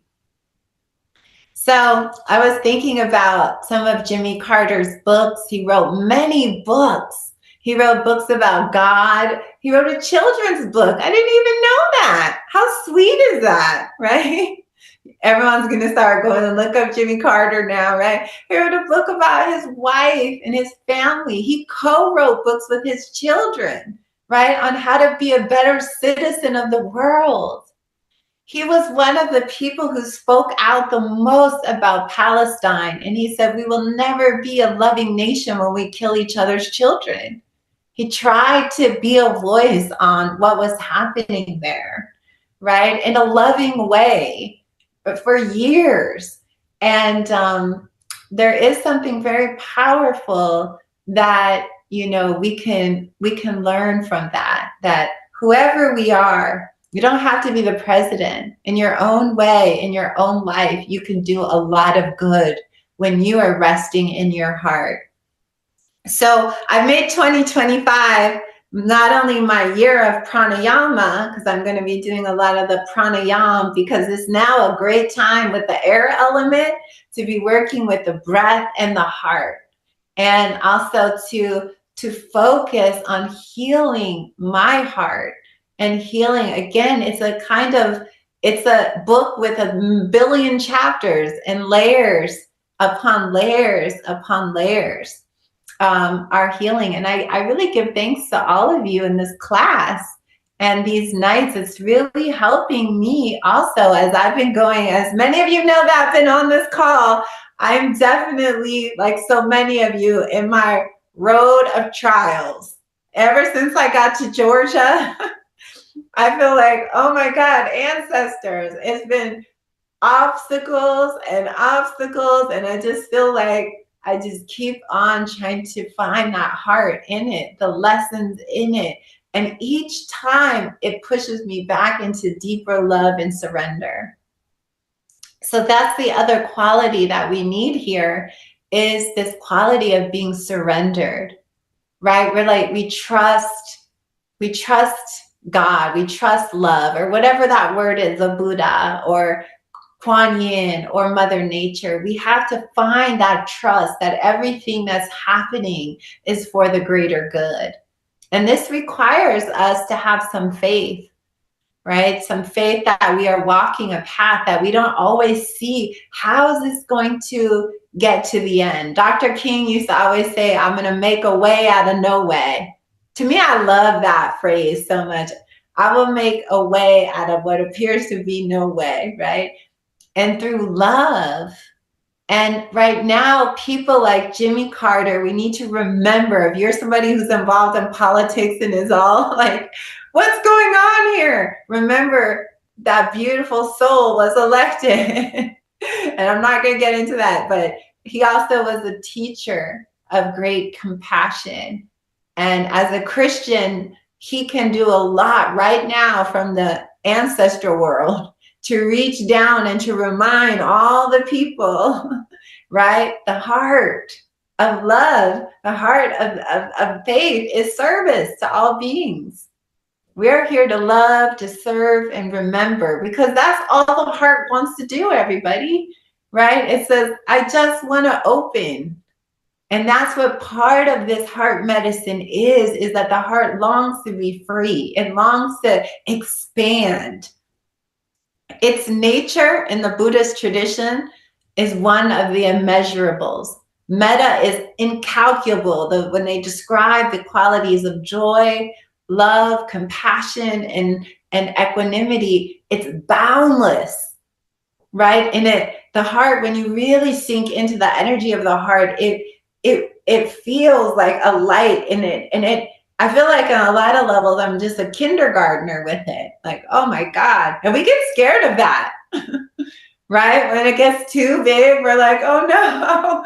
S1: So I was thinking about some of Jimmy Carter's books. He wrote many books. He wrote books about God. He wrote a children's book. I didn't even know that. How sweet is that, right? Everyone's going to start going and look up Jimmy Carter now, right? He wrote a book about his wife and his family. He co-wrote books with his children, right, on how to be a better citizen of the world. He was one of the people who spoke out the most about Palestine. And he said, we will never be a loving nation when we kill each other's children. He tried to be a voice on what was happening there, right? In a loving way, but for years. And there is something very powerful that, you know, we can learn from that whoever we are, you don't have to be the president. In your own way, in your own life, you can do a lot of good when you are resting in your heart. So I made 2025 not only my year of pranayama, because I'm going to be doing a lot of the pranayama, because it's now a great time with the air element to be working with the breath and the heart. And also to focus on healing my heart. And healing, again, it's a book with a billion chapters and layers upon layers upon layers are healing. And I really give thanks to all of you in this class and these nights. It's really helping me also as I've been going, as many of you know that have been on this call, I'm definitely, like so many of you, in my road of trials. Ever since I got to Georgia, I feel like, oh my God, ancestors, it's been obstacles and obstacles. And I just feel like I just keep on trying to find that heart in it, the lessons in it. And each time it pushes me back into deeper love and surrender. So that's the other quality that we need here, is this quality of being surrendered, right? We're like, we trust God, we trust love, or whatever that word is, the Buddha or Kuan Yin or Mother Nature. We have to find that trust that everything that's happening is for the greater good. And this requires us to have some faith, right? Some faith that we are walking a path that we don't always see. How is this going to get to the end? Dr. King used to always say, I'm going to make a way out of no way. To me, I love that phrase so much. I will make a way out of what appears to be no way, right? And through love. And right now, people like Jimmy Carter, we need to remember, if you're somebody who's involved in politics and is all like, what's going on here. Remember, that beautiful soul was elected. And I'm not going to get into that, but he also was a teacher of great compassion. And as a Christian, he can do a lot right now from the ancestral world to reach down and to remind all the people, right? The heart of love, the heart of faith is service to all beings. We're here to love, to serve, and remember, because that's all the heart wants to do, everybody, right? It says, I just want to open. And that's what part of this heart medicine is that the heart longs to be free. It longs to expand. Its nature in the Buddhist tradition is one of the immeasurables. Metta is incalculable. When they describe the qualities of joy, love, compassion, and equanimity, it's boundless, right? And the heart, when you really sink into the energy of the heart, it feels like a light in it. And I feel like on a lot of levels, I'm just a kindergartner with it. Like, oh my God. And we get scared of that, right? When it gets too big, we're like, oh no,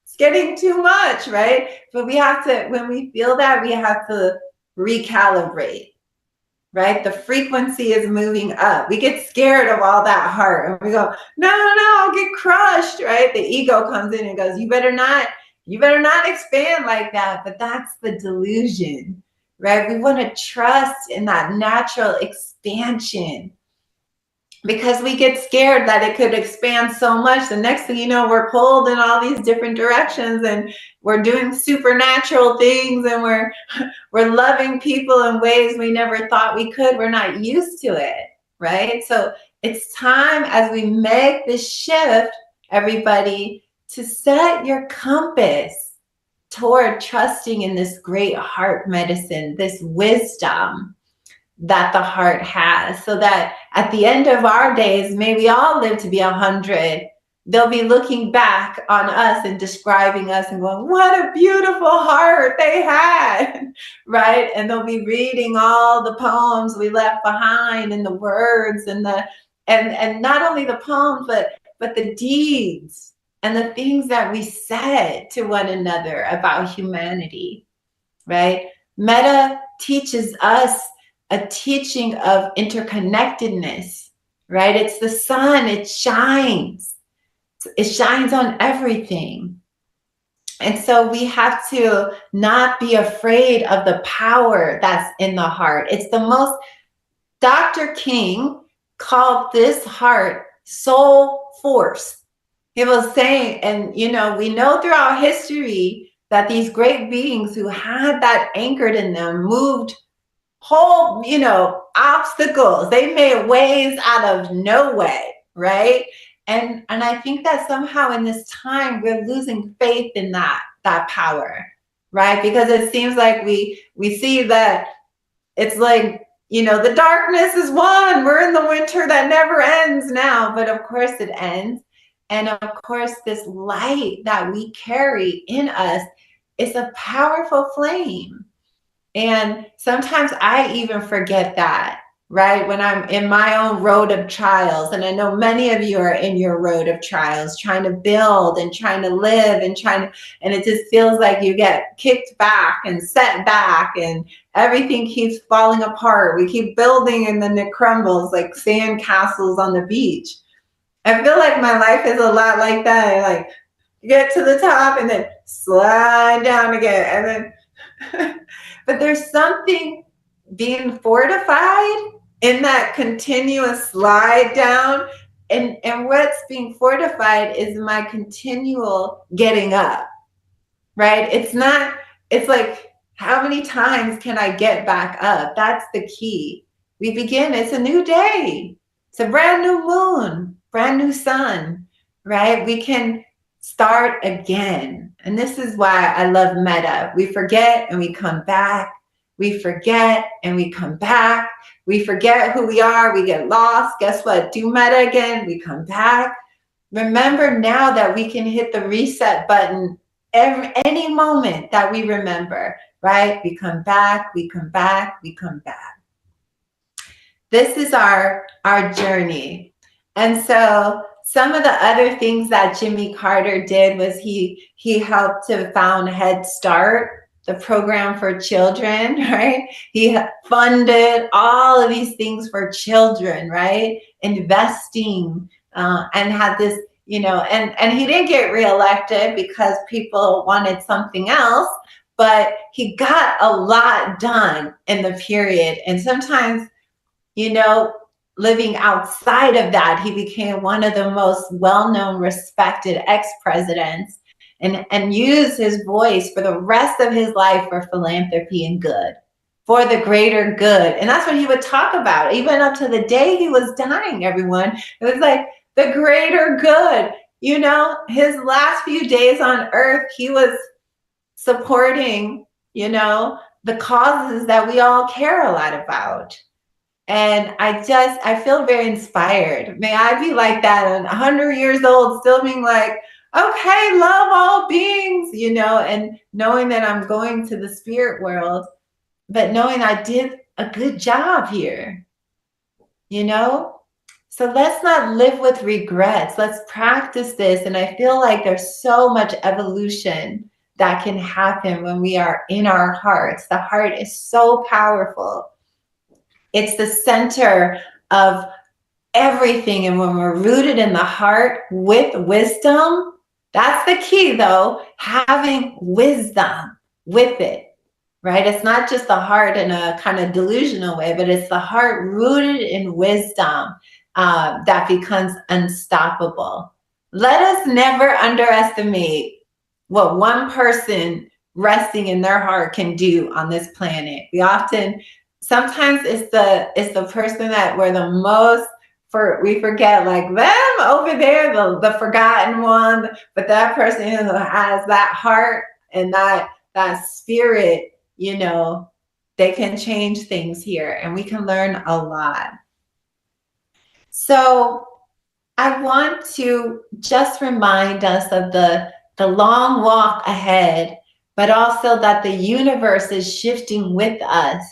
S1: it's getting too much, right? But we have to, when we feel that, we have to recalibrate, right? The frequency is moving up. We get scared of all that heart and we go, no, I'll get crushed, right? The ego comes in and goes, you better not expand like that. But that's the delusion, right? We want to trust in that natural expansion, because we get scared that it could expand so much. The next thing you know, we're pulled in all these different directions and we're doing supernatural things and we're loving people in ways we never thought we could. We're not used to it, right? So it's time, as we make this shift, everybody, to set your compass toward trusting in this great heart medicine, this wisdom that the heart has, so that at the end of our days, may we all live to be 100. They'll be looking back on us and describing us and going, what a beautiful heart they had, right? And they'll be reading all the poems we left behind and the words and and not only the poems, but the deeds and the things that we said to one another about humanity, right? Metta teaches us a teaching of interconnectedness, right? It's the sun, it shines on everything. And so we have to not be afraid of the power that's in the heart. It's the most, Dr. King called this heart soul force. He was saying, and we know throughout history that these great beings who had that anchored in them moved whole, obstacles. They made ways out of no way, right? And I think that somehow in this time we're losing faith in that power, right? Because it seems like we see that it's like, the darkness is won. We're in the winter that never ends now, but of course it ends. And of course, this light that we carry in us is a powerful flame. And sometimes I even forget that, right? When I'm in my own road of trials, and I know many of you are in your road of trials, trying to build and trying to live and and it just feels like you get kicked back and set back and everything keeps falling apart. We keep building and then it crumbles like sand castles on the beach. I feel like my life is a lot like that. Like you get to the top and then slide down again. And then, but there's something being fortified in that continuous slide down. And what's being fortified is my continual getting up, right? It's like, how many times can I get back up? That's the key. We begin, it's a new day. It's a brand new moon, brand new sun, right? We can start again. And this is why I love metta. We forget and we come back. We forget and we come back. We forget who we are. We get lost. Guess what? Do metta again. We come back. Remember now that we can hit the reset button any moment that we remember, right? We come back, we come back, we come back. this is our journey. And so some of the other things that Jimmy Carter did was he helped to found Head Start, the program for children, right? He funded all of these things for children, right? Investing, and had this, and he didn't get reelected because people wanted something else, but he got a lot done in the period. And sometimes, living outside of that, he became one of the most well-known, respected ex-presidents, and used his voice for the rest of his life for philanthropy and good, for the greater good. And that's what he would talk about, even up to the day he was dying, everyone. It was like the greater good. His last few days on earth, he was supporting, the causes that we all care a lot about. And I feel very inspired. May I be like that at 100 years old, still being like, okay, love all beings, and knowing that I'm going to the spirit world, but knowing I did a good job here, So let's not live with regrets. Let's practice this. And I feel like there's so much evolution that can happen when we are in our hearts. The heart is so powerful. It's the center of everything. And when we're rooted in the heart with wisdom, that's the key though, having wisdom with it, right? It's not just the heart in a kind of delusional way, but it's the heart rooted in wisdom that becomes unstoppable. Let us never underestimate what one person resting in their heart can do on this planet. Sometimes it's the person that we're the most we forget, like them over there, the forgotten one, but that person who has that heart and that spirit, they can change things here, and we can learn a lot. So I want to just remind us of the long walk ahead, but also that the universe is shifting with us,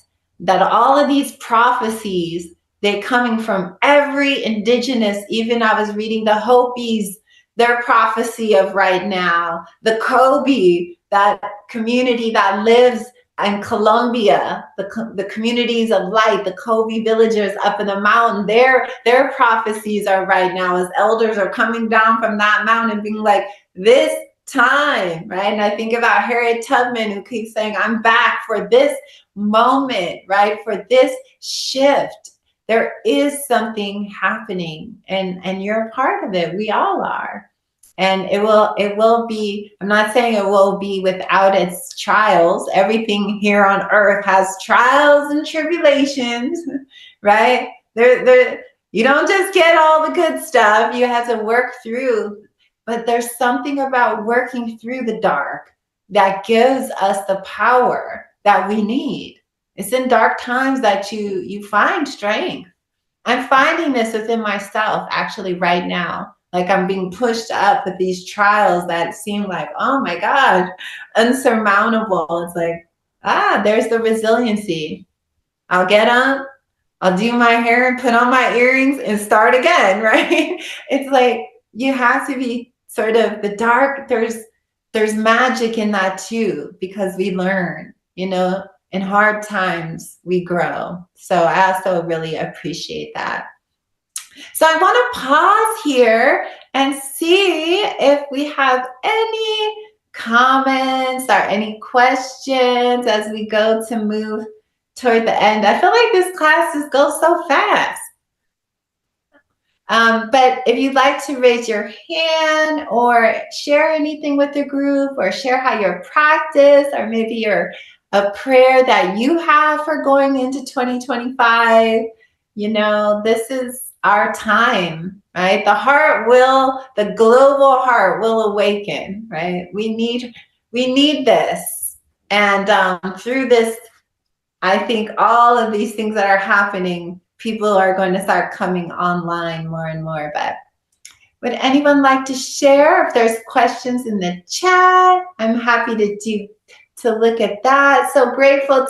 S1: that all of these prophecies, they're coming from every indigenous, even I was reading the Hopis, their prophecy of right now, the Kobe, that community that lives in Colombia, the communities of light, the Kobe villagers up in the mountain, their prophecies are right now as elders are coming down from that mountain being like, this time, right? And I think about Harriet Tubman, who keeps saying, I'm back for this moment, right? For this shift. There is something happening, and you're a part of it. We all are. And it will be, I'm not saying it will be without its trials. Everything here on earth has trials and tribulations, right? You don't just get all the good stuff. You have to work through. But there's something about working through the dark that gives us the power that we need. It's in dark times that you find strength. I'm finding this within myself actually right now. Like I'm being pushed up with these trials that seem like, oh my gosh, unsurmountable. It's like, there's the resiliency. I'll get up, I'll do my hair and put on my earrings and start again, right? It's like you have to be sort of the dark. There's magic in that too, because we learn, in hard times we grow. So I also really appreciate that. So I want to pause here and see if we have any comments or any questions as we go to move toward the end. I feel like this class just goes so fast. But if you'd like to raise your hand or share anything with the group, or share how your practice, or maybe a prayer that you have for going into 2025, this is our time, right? The global heart will awaken, right? We need this. And through this, I think all of these things that are happening, people are going to start coming online more and more. But would anyone like to share? If there's questions in the chat, I'm happy to look at that. So grateful